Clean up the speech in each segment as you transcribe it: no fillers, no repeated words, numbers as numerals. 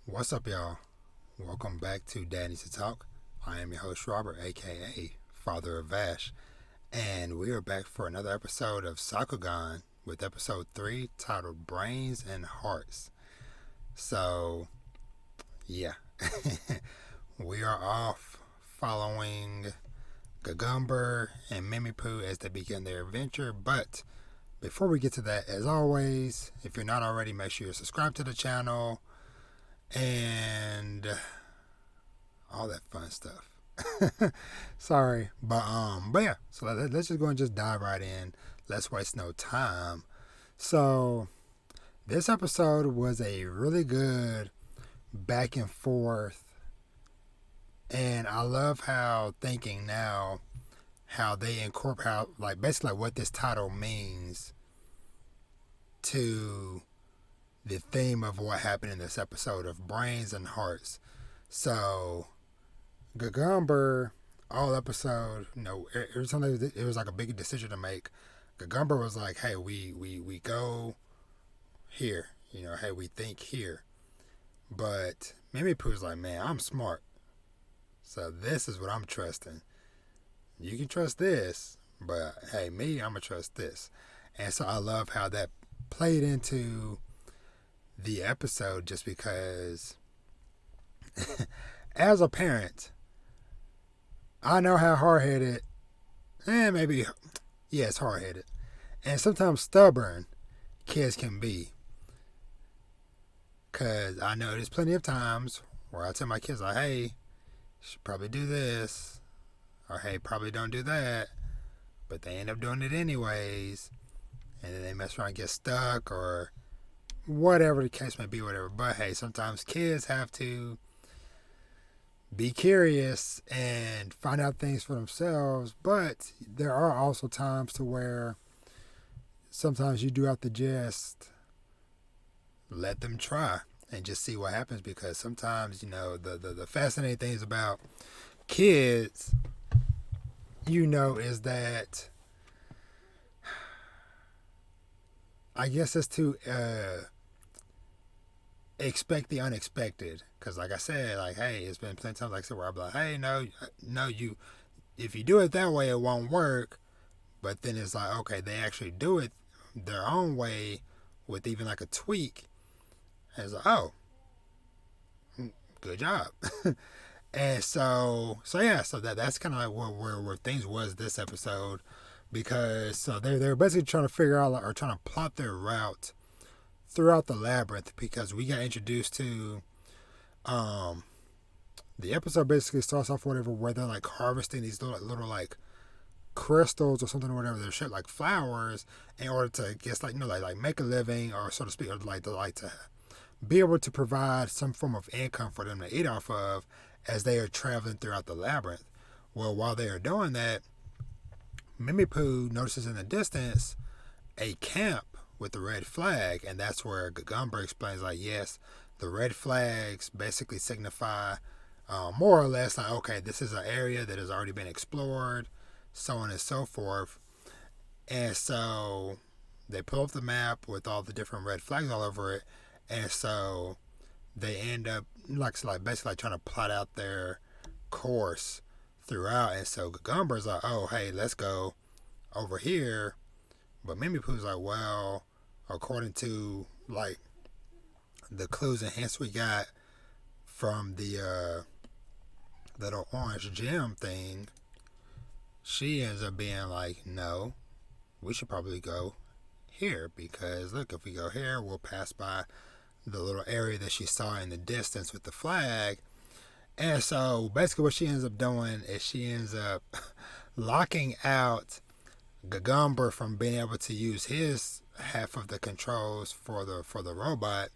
What's up, y'all? Welcome back to Daddy's to Talk. I am your host, Robert, aka Father of Vash, and we are back for another episode of Sakugan with episode 3 titled Brains and Hearts. So, yeah, we are off following Gagumber and Mimipu as they begin their adventure, but before we get to that, as always, if you're not already, make sure you subscribe to the channel and all that fun stuff. Sorry, but yeah. So let's just go and just dive right in. Let's waste no time. So this episode was a really good back and forth, and I love how thinking now how they incorporate like basically like what this title means to the theme of what happened in this episode of Brains and Hearts. So Gagumber, all episode, every time it was like a big decision to make. Gagumber was like, "Hey, we go here, hey, we think here." But Mimipu was like, "Man, I'm smart, so this is what I'm trusting. You can trust this, but hey, me, I'm gonna trust this." And so I love how that played into the episode, just because as a parent, I know how hard-headed, maybe, yeah, it's hard-headed, and sometimes stubborn kids can be. Because I know there's plenty of times where I tell my kids, like, hey, you should probably do this, or hey, probably don't do that, but they end up doing it anyways, and then they mess around and get stuck, or whatever the case may be, whatever. But hey, sometimes kids have to be curious and find out things for themselves, but there are also times to where sometimes you do have to just let them try and just see what happens, because sometimes, the fascinating things about kids, is that I guess it's to expect the unexpected. Because like I said, like, hey, it's been plenty of times, like I said, where I'm like, hey, no, if you do it that way, it won't work. But then it's like, okay, they actually do it their own way with even like a tweak. And it's like, oh, good job. And so yeah, so that's kind of like where things was this episode, because so they're basically trying to figure out, or trying to plot their route throughout the labyrinth, because we got introduced to the episode basically starts off whatever where they're like harvesting these little like crystals or something, or whatever, they're shaped like flowers, in order to, I guess, like, like make a living, or so to speak, or like to be able to provide some form of income for them to eat off of as they are traveling throughout the labyrinth. Well, while they are doing that, Mimipu notices in the distance a camp with the red flag, and that's where Gagumber explains, like, yes, the red flags basically signify more or less like, okay, this is an area that has already been explored, so on and so forth. And so they pull up the map with all the different red flags all over it, and so they end up basically like trying to plot out their course throughout. And so Gagumber's like, oh, hey, let's go over here. But Mimipu's like, well, according to like the clues and hints we got from the little orange gem thing, she ends up being like, no, we should probably go here, because look, if we go here, we'll pass by the little area that she saw in the distance with the flag. And so basically what she ends up doing is she ends up locking out Gagumber from being able to use his half of the controls for the robot.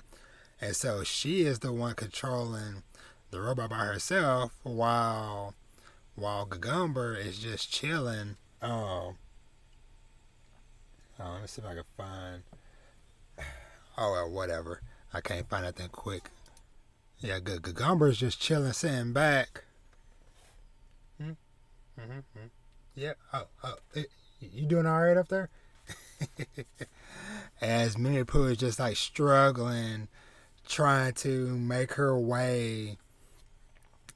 And so she is the one controlling the robot by herself, while Gagumber is just chilling. Let me see if I can find. Oh, well, whatever. I can't find anything quick. Yeah, Gagumber's just chilling, sitting back. Yeah. You doing all right up there? As Mimipu is just like struggling, trying to make her way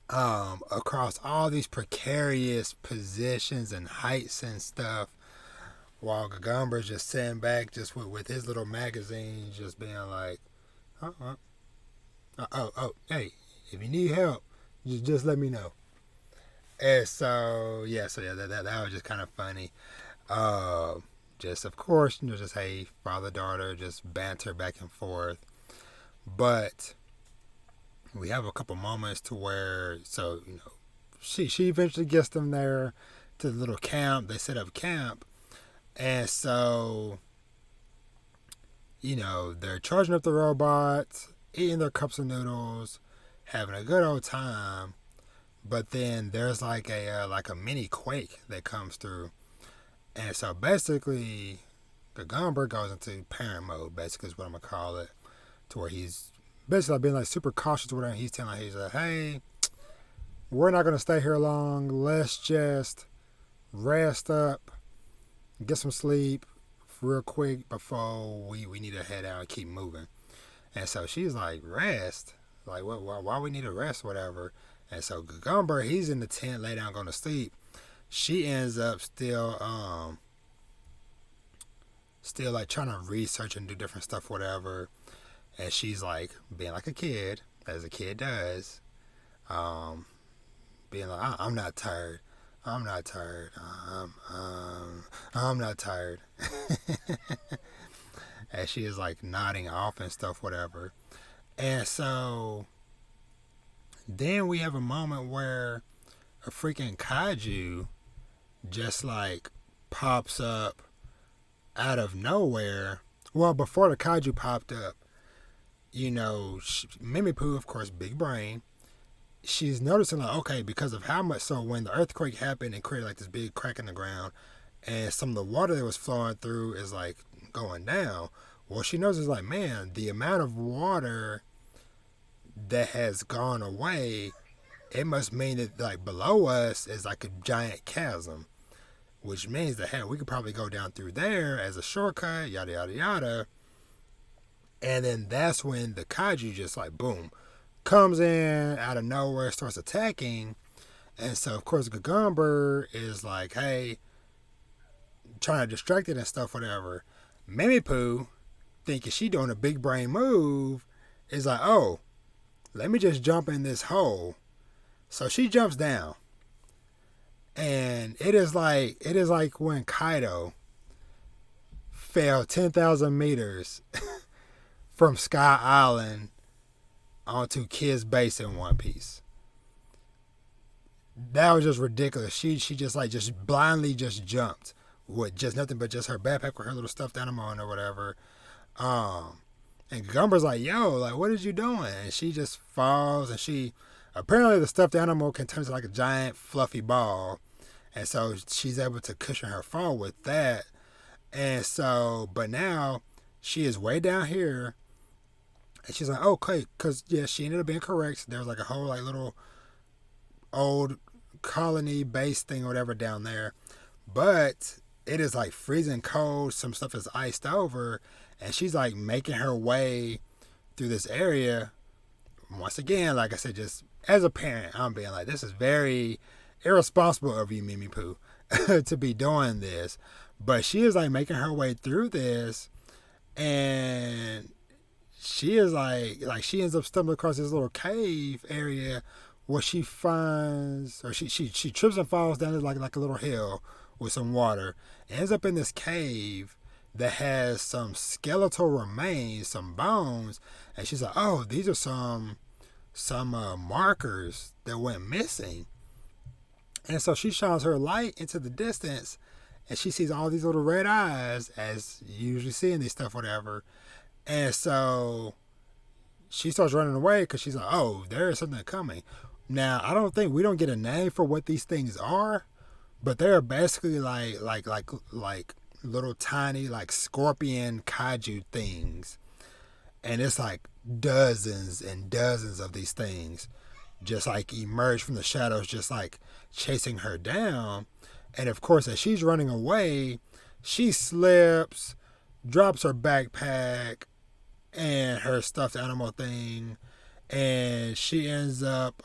across all these precarious positions and heights and stuff, while Gagumber's just sitting back, just with his little magazine, just being like, hey, if you need help, just let me know. And so that was just kind of funny. Just of course, just hey, father daughter, just banter back and forth. But we have a couple moments to where, so she eventually gets them there to the little camp. They set up camp, and so they're charging up the robots, eating their cups of noodles, having a good old time. But then there's like a mini quake that comes through, and so basically, Gagumber goes into parent mode. Basically, is what I'm gonna call it, to where he's basically being like super cautious with her. And he's like, hey, we're not gonna stay here long. Let's just rest up, get some sleep real quick before we need to head out and keep moving. And so she's like, rest? Like, what? Why we need to rest, whatever? And so Gagumber, he's in the tent, lay down, going to sleep. She ends up still like trying to research and do different stuff, whatever. And she's like being like a kid, as a kid does, being like, I'm not tired. I'm not tired. I'm not tired. And she is like nodding off and stuff, whatever. And so then we have a moment where a freaking kaiju just like pops up out of nowhere. Well, before the kaiju popped up, Mimi Poo, of course, big brain. She's noticing like, okay, because of how much, so when the earthquake happened and created like this big crack in the ground, and some of the water that was flowing through is like going down. Well, she knows it's like, man, the amount of water that has gone away, it must mean that like below us is like a giant chasm, which means that, hey, we could probably go down through there as a shortcut, yada yada yada. And then that's when the kaiju just like boom comes in out of nowhere, starts attacking. And so of course Gagumber is like, hey, trying to distract it and stuff, whatever. Mimi Poo, thinking she doing a big brain move, is like, oh, let me just jump in this hole. So she jumps down. And it is like when Kaido fell 10,000 meters from Sky Island onto Kid's base in One Piece. That was just ridiculous. She just blindly just jumped with just nothing but just her backpack with her little stuffed animal on or whatever. And Gumber's like, yo, like, what is you doing? And she just falls, and she, apparently the stuffed animal can turn into like a giant fluffy ball. And so she's able to cushion her fall with that. And so, but now she is way down here. And she's like, okay, because, yeah, she ended up being correct. There's like a whole like little old colony base thing or whatever down there. But it is like freezing cold. Some stuff is iced over. And she's like making her way through this area. Once again, like I said, just as a parent, I'm being like, this is very irresponsible of you, Mimi Poo, to be doing this. But she is like making her way through this. And she is like she ends up stumbling across this little cave area where she finds, or she trips and falls down like a little hill with some water. Ends up in this cave that has some skeletal remains, some bones, and she's like, oh, these are some markers that went missing. And so she shines her light into the distance, and she sees all these little red eyes, as you usually see in these stuff, whatever. And so she starts running away because she's like, oh, there is something coming. Now, we don't get a name for what these things are, but they're basically like little tiny like scorpion kaiju things. And it's like dozens and dozens of these things just like emerge from the shadows, just like chasing her down. And of course, as she's running away, she slips, drops her backpack, and her stuffed animal thing, and she ends up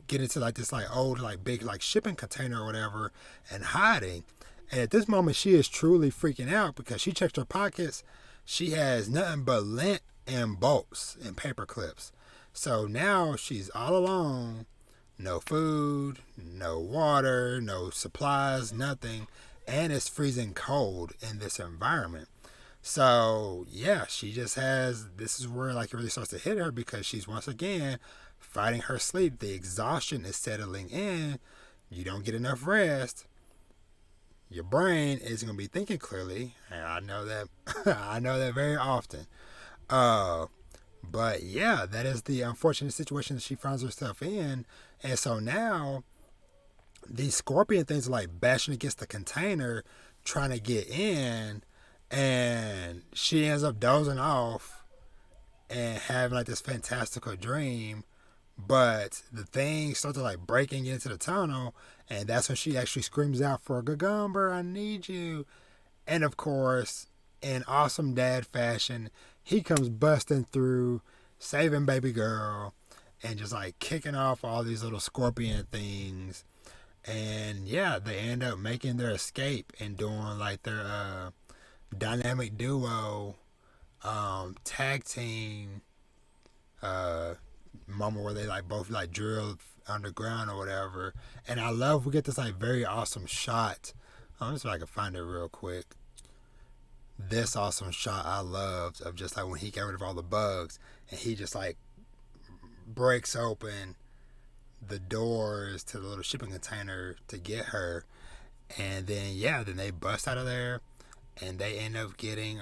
getting to like this like old like big like shipping container or whatever and hiding. And at this moment, she is truly freaking out because she checked her pockets. She has nothing but lint and bolts and paper clips. So now she's all alone. No food, no water, no supplies, nothing. And it's freezing cold in this environment. So yeah, she just has. This is where like it really starts to hit her because she's once again fighting her sleep. The exhaustion is settling in. You don't get enough rest. Your brain isn't gonna be thinking clearly, and I know that. I know that very often. Uh, but yeah, that is the unfortunate situation that she finds herself in, and so now these scorpion things are like bashing against the container, trying to get in, and she ends up dozing off and having like this fantastical dream. But the thing starts to like breaking into the tunnel, and that's when she actually screams out for Gagumber, I need you. And of course, in awesome dad fashion, he comes busting through, saving baby girl, and just like kicking off all these little scorpion things. And yeah, they end up making their escape and doing like their dynamic duo tag team uh, moment where they like both like drill underground or whatever. And I love we get this like very awesome shot. Let me see if I can find it real quick. This awesome shot I loved of just like when he got rid of all the bugs and he just like breaks open the doors to the little shipping container to get her, and then yeah, then they bust out of there and they end up getting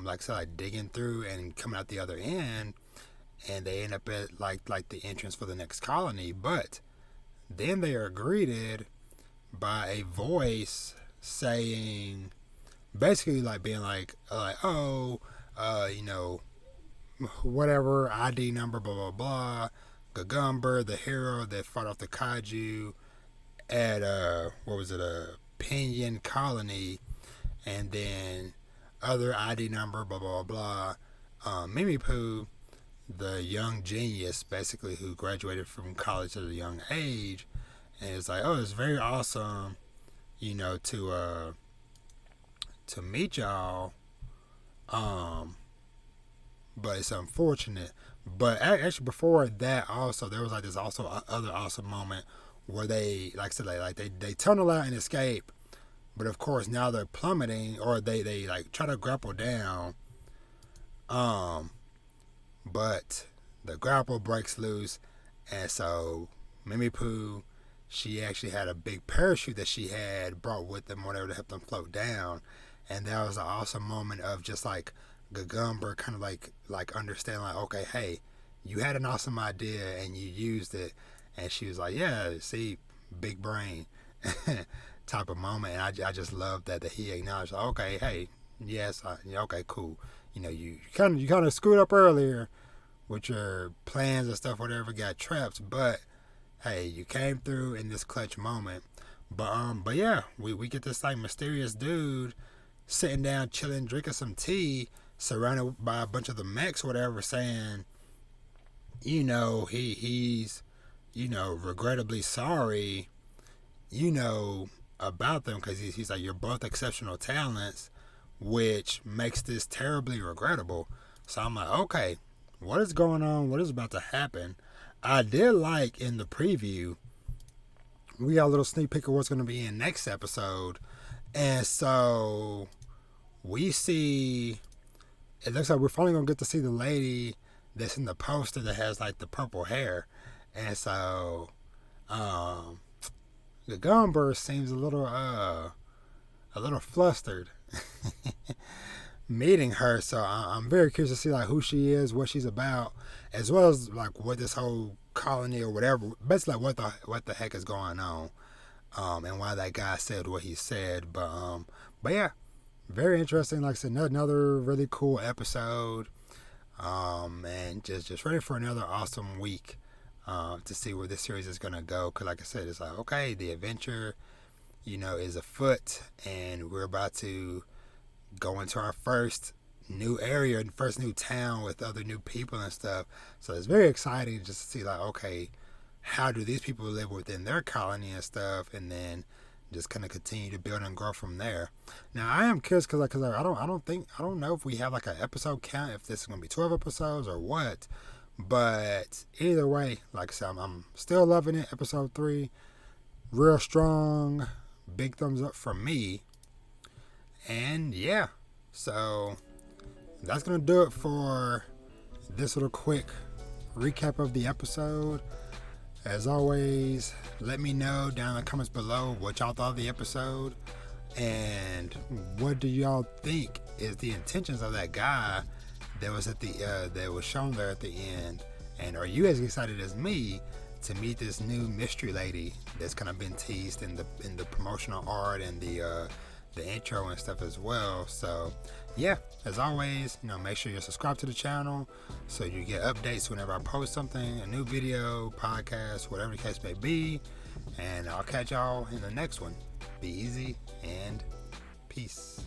like I said, like digging through and coming out the other end, and they end up at like the entrance for the next colony. But then they are greeted by a voice saying, basically like being like oh you know, whatever ID number, blah blah blah, Gagumber, the hero that fought off the kaiju at what was it, a Pinion colony, and then other ID number, blah blah blah. Mimi Pooh, the young genius, basically who graduated from college at a young age, and it's like, oh, it's very awesome, you know, to meet y'all. But it's unfortunate. But actually, before that, also there was like this also other awesome moment where they, like I said, they tunnel out and escape. But of course, now they're plummeting, or they like try to grapple down. But the grapple breaks loose, and so Mimi Pooh, she actually had a big parachute that she had brought with them, whatever, to help them float down. And that was an awesome moment of just like Gagumber kind of like understanding, like, okay, hey, you had an awesome idea and you used it. And she was like, yeah, see, big brain type of moment. And I just love that he acknowledged, like, okay, hey, yes, okay, cool. You know, you kind of screwed up earlier with your plans and stuff, whatever, got trapped, but hey, you came through in this clutch moment. But yeah, we get this like mysterious dude sitting down, chilling, drinking some tea, surrounded by a bunch of the mechs, whatever, saying, you know, he's, you know, regrettably sorry, you know, about them, because he's like, you're both exceptional talents, which makes this terribly regrettable. So I'm like, okay, what is going on? What is about to happen? I did like in the preview, we got a little sneak peek of what's going to be in next episode. And so we see, it looks like we're finally going to get to see the lady that's in the poster that has like the purple hair. And so the Gumber seems a little flustered meeting her. So I'm very curious to see like who she is, what she's about, as well as like what this whole colony or whatever, basically like what the heck is going on, and why that guy said what he said. But yeah, very interesting. Like I said, another really cool episode, and just ready for another awesome week, to see where this series is gonna go. Cause like I said, it's like, okay, the adventure, you know, is afoot, and we're about to go into our first new area and first new town with other new people and stuff. So it's very exciting just to see like, okay, how do these people live within their colony and stuff, and then just kind of continue to build and grow from there. Now I am curious because I don't know if we have like an episode count, if this is gonna be 12 episodes or what. But either way, like I said, I'm still loving it. Episode 3, real strong, big thumbs up from me. And yeah, so that's gonna do it for this little quick recap of the episode. As always, let me know down in the comments below what y'all thought of the episode, and what do y'all think is the intentions of that guy that was at the that was shown there at the end. And are you as excited as me to meet this new mystery lady that's kind of been teased in the promotional art and the intro and stuff as well? So yeah, as always, make sure you're subscribed to the channel so you get updates whenever I post something, a new video, podcast, whatever the case may be. And I'll catch y'all in the next one. Be easy and peace.